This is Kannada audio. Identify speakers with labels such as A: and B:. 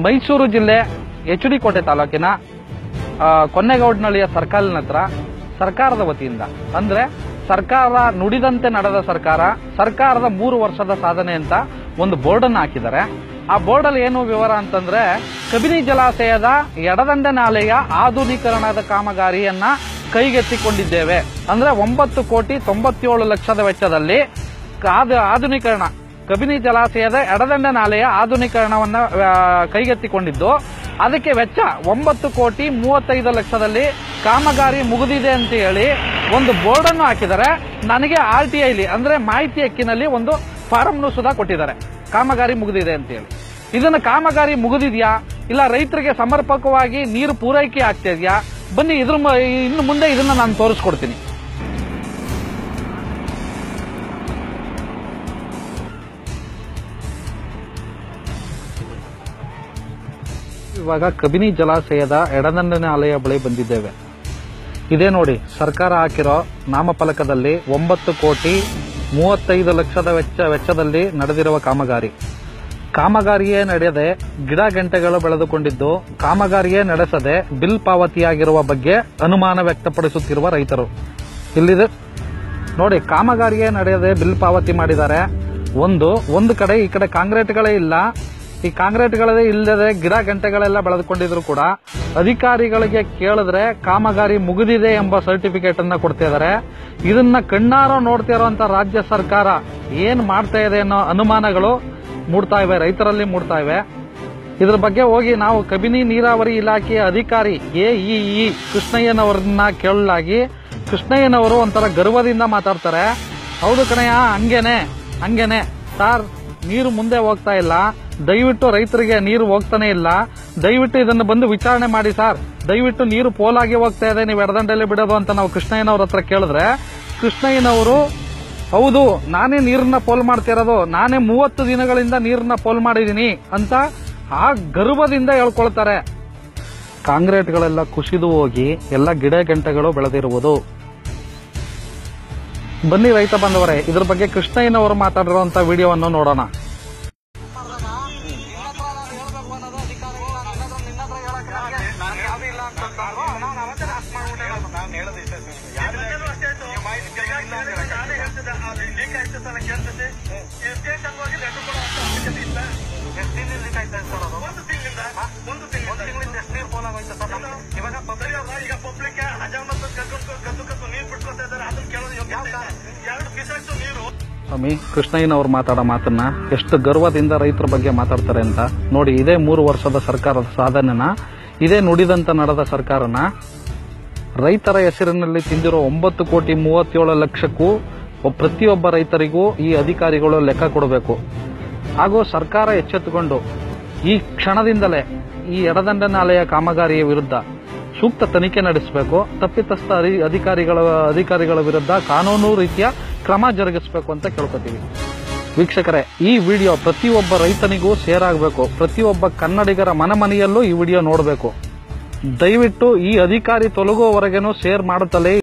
A: ಮೈಸೂರು ಜಿಲ್ಲೆ ಎಚ್.ಡಿ. ಕೋಟೆ ತಾಲೂಕಿನ ಕೊನ್ನೆಗೌಡನಹಳ್ಳಿಯ ಸರ್ಕಲ್ನ ಹತ್ರ ಸರ್ಕಾರದ ವತಿಯಿಂದ ಅಂದ್ರೆ ಸರ್ಕಾರ ನುಡಿದಂತೆ ನಡೆದ ಸರ್ಕಾರದ 3 ವರ್ಷದ ಸಾಧನೆ ಅಂತ ಒಂದು ಬೋರ್ಡ್ ಅನ್ನು ಹಾಕಿದ್ದಾರೆ. ಆ ಬೋರ್ಡ್ ಅಲ್ಲಿ ಏನು ವಿವರ ಅಂತಂದ್ರೆ ಕಬಿನಿ ಜಲಾಶಯದ ಎಡದಂಡೆ ನಾಲೆಯ ಆಧುನೀಕರಣದ ಕಾಮಗಾರಿಯನ್ನ ಕೈಗೆತ್ತಿಕೊಂಡಿದ್ದೇವೆ. ಅಂದ್ರೆ 9,97,00,000 ವೆಚ್ಚದಲ್ಲಿ ಆಧುನೀಕರಣ ಕಬಿನಿ ಜಲಾಶಯದ ಎಡದಂಡೆ ನಾಲೆಯ ಆಧುನೀಕರಣವನ್ನ ಕೈಗೆತ್ತಿಕೊಂಡಿದ್ದು, ಅದಕ್ಕೆ ವೆಚ್ಚ 9,35,00,000 ಕಾಮಗಾರಿ ಮುಗಿದಿದೆ ಅಂತ ಹೇಳಿ ಒಂದು ಬೋರ್ಡ್ ಅನ್ನು ಹಾಕಿದ್ದಾರೆ. ನನಗೆ RTIಲಿ ಅಂದ್ರೆ ಮಾಹಿತಿ ಹಕ್ಕಿನಲ್ಲಿ ಒಂದು ಫಾರಂ ಸುಧಾ ಕೊಟ್ಟಿದ್ದಾರೆ ಕಾಮಗಾರಿ ಮುಗಿದಿದೆ ಅಂತ ಹೇಳಿ. ಇದನ್ನ ಕಾಮಗಾರಿ ಮುಗಿದಿದ್ಯಾ ಇಲ್ಲ ರೈತರಿಗೆ ಸಮರ್ಪಕವಾಗಿ ನೀರು ಪೂರೈಕೆ ಆಗ್ತಿದ್ಯಾ? ಬನ್ನಿ ಇನ್ನು ಮುಂದೆ ಇದನ್ನ ನಾನು ತೋರಿಸ್ಕೊಡ್ತೀನಿ. ಇವಾಗ ಕಬಿನಿ ಜಲಾಶಯದ ಎಡದಂಡೆ ನಾಲೆಯ ಬಳಿ ಬಂದಿದ್ದೇವೆ. ಇದೇ ನೋಡಿ ಸರ್ಕಾರ ಹಾಕಿರೋ ನಾಮಫಲಕದಲ್ಲಿ 9,35,00,000 ವೆಚ್ಚದಲ್ಲಿ ನಡೆದಿರುವ ಕಾಮಗಾರಿಯೇ ನಡೆಯದೆ ಗಿಡ ಗಂಟೆಗಳು ಬೆಳೆದುಕೊಂಡಿದ್ದು, ಕಾಮಗಾರಿಯೇ ನಡೆಸದೆ ಬಿಲ್ ಪಾವತಿಯಾಗಿರುವ ಬಗ್ಗೆ ಅನುಮಾನ ವ್ಯಕ್ತಪಡಿಸುತ್ತಿರುವ ರೈತರು ಇಲ್ಲಿದೆ ನೋಡಿ. ಕಾಮಗಾರಿಯೇ ನಡೆಯದೆ ಬಿಲ್ ಪಾವತಿ ಮಾಡಿದ್ದಾರೆ. ಒಂದು ಕಡೆ ಈ ಕಡೆ ಕಾಂಕ್ರೀಟ್ಗಳೇ ಇಲ್ಲ. ಈ ಕಾಂಕ್ರೀಟ್ಗಳೇ ಇಲ್ಲದೆ ಗಿಡ ಗಂಟೆಗಳೆಲ್ಲ ಬೆಳೆದುಕೊಂಡಿದ್ರು ಕೂಡ ಅಧಿಕಾರಿಗಳಿಗೆ ಕೇಳಿದ್ರೆ ಕಾಮಗಾರಿ ಮುಗಿದಿದೆ ಎಂಬ ಸರ್ಟಿಫಿಕೇಟ್ ಅನ್ನ ಕೊಡ್ತಾ ಇದ್ದಾರೆ. ಇದನ್ನ ಕಣ್ಣಾರ ನೋಡ್ತಾ ಇರುವಂತ ರಾಜ್ಯ ಸರ್ಕಾರ ಏನ್ ಮಾಡ್ತಾ ಇದೆ ಅನ್ನೋ ಅನುಮಾನಗಳು ಮೂಡ್ತಾ ಇವೆ, ರೈತರಲ್ಲಿ ಮೂಡ್ತಾ ಇವೆ. ಇದ್ರ ಬಗ್ಗೆ ಹೋಗಿ ನಾವು ಕಬಿನಿ ನೀರಾವರಿ ಇಲಾಖೆಯ ಅಧಿಕಾರಿ AEE ಕೃಷ್ಣಯ್ಯನವರನ್ನ ಕೇಳಲಾಗಿ, ಕೃಷ್ಣಯ್ಯನವರು ಒಂಥರ ಗರ್ವದಿಂದ ಮಾತಾಡ್ತಾರೆ. ಹೌದು ಕಣಯ್ಯ, ಹಂಗೇನೆ ಸಾರ್, ನೀರು ಮುಂದೆ ಹೋಗ್ತಾ ಇಲ್ಲ, ದಯವಿಟ್ಟು ರೈತರಿಗೆ ನೀರು ಹೋಗ್ತಾನೆ ಇಲ್ಲ, ದಯವಿಟ್ಟು ಇದನ್ನು ಬಂದು ವಿಚಾರಣೆ ಮಾಡಿ ಸಾರ್, ದಯವಿಟ್ಟು ನೀರು ಪೋಲಾಗಿ ಹೋಗ್ತಾ ಇದೆ, ನೀವು ಎಡದಂಡೆಯಲ್ಲಿ ಬಿಡೋದು ಅಂತ ನಾವು ಕೃಷ್ಣಯ್ಯನವ್ರ ಹತ್ರ ಕೇಳಿದ್ರೆ, ಕೃಷ್ಣಯ್ಯನವರು ಹೌದು ನಾನೇ ನೀರನ್ನ ಪೋಲ್ ಮಾಡ್ತಿರೋದು, ನಾನೇ 30 ದಿನಗಳಿಂದ ನೀರನ್ನ ಪೋಲ್ ಮಾಡಿದೀನಿ ಅಂತ ಆ ಗರ್ವದಿಂದ ಹೇಳ್ಕೊಳ್ತಾರೆ. ಕಾಂಕ್ರೀಟ್ಗಳೆಲ್ಲ ಕುಸಿದು ಹೋಗಿ ಎಲ್ಲ ಗಿಡ ಗಂಟೆಗಳು ಬೆಳೆದಿರುವುದು. ಬನ್ನಿ ರೈತ ಬಂದವರೇ, ಇದ್ರ ಬಗ್ಗೆ ಕೃಷ್ಣಯ್ಯನವರು ಮಾತಾಡಿರುವಂತ ವಿಡಿಯೋವನ್ನು ನೋಡೋಣ. ಸ್ವಾಮಿ, ಕೃಷ್ಣಯ್ಯನವರು ಮಾತಾಡೋ ಮಾತನ್ನ ಎಷ್ಟು ಗರ್ವದಿಂದ ರೈತರ ಬಗ್ಗೆ ಮಾತಾಡ್ತಾರೆ ಅಂತ ನೋಡಿ. ಇದೇ 3 ವರ್ಷದ ಸರ್ಕಾರದ ಸಾಧನೆನ, ಇದೇ ನುಡಿದಂತ ನಡೆದ ಸರ್ಕಾರನ ರೈತರ ಹೆಸರಿನಲ್ಲಿ ತಿಂದಿರೋ 9,37,00,000ಕ್ಕೂ ಪ್ರತಿಯೊಬ್ಬ ರೈತರಿಗೂ ಈ ಅಧಿಕಾರಿಗಳು ಲೆಕ್ಕ ಕೊಡಬೇಕು. ಹಾಗೂ ಸರ್ಕಾರ ಎಚ್ಚೆತ್ತುಕೊಂಡು ಈ ಕ್ಷಣದಿಂದಲೇ ಈ ಎಡದಂಡೆ ನಾಲೆಯ ಕಾಮಗಾರಿಯ ವಿರುದ್ಧ ಸೂಕ್ತ ತನಿಖೆ ನಡೆಸಬೇಕು. ತಪ್ಪಿತಸ್ಥ ಅಧಿಕಾರಿಗಳ ವಿರುದ್ಧ ಕಾನೂನು ರೀತಿಯ ಕ್ರಮ ಜರುಗಿಸಬೇಕು ಅಂತ ಕೇಳ್ಕೊತೀವಿ. ವೀಕ್ಷಕರೇ, ಈ ವಿಡಿಯೋ ಪ್ರತಿಯೊಬ್ಬ ರೈತನಿಗೂ ಶೇರ್ ಆಗಬೇಕು. ಪ್ರತಿಯೊಬ್ಬ ಕನ್ನಡಿಗರ ಮನೆಯಲ್ಲೂ ಈ ವಿಡಿಯೋ ನೋಡಬೇಕು. ದಯವಿಟ್ಟು ಈ ಅಧಿಕಾರಿ ತೊಲಗುವವರೆಗೂ ಶೇರ್ ಮಾಡುತ್ತಲೇ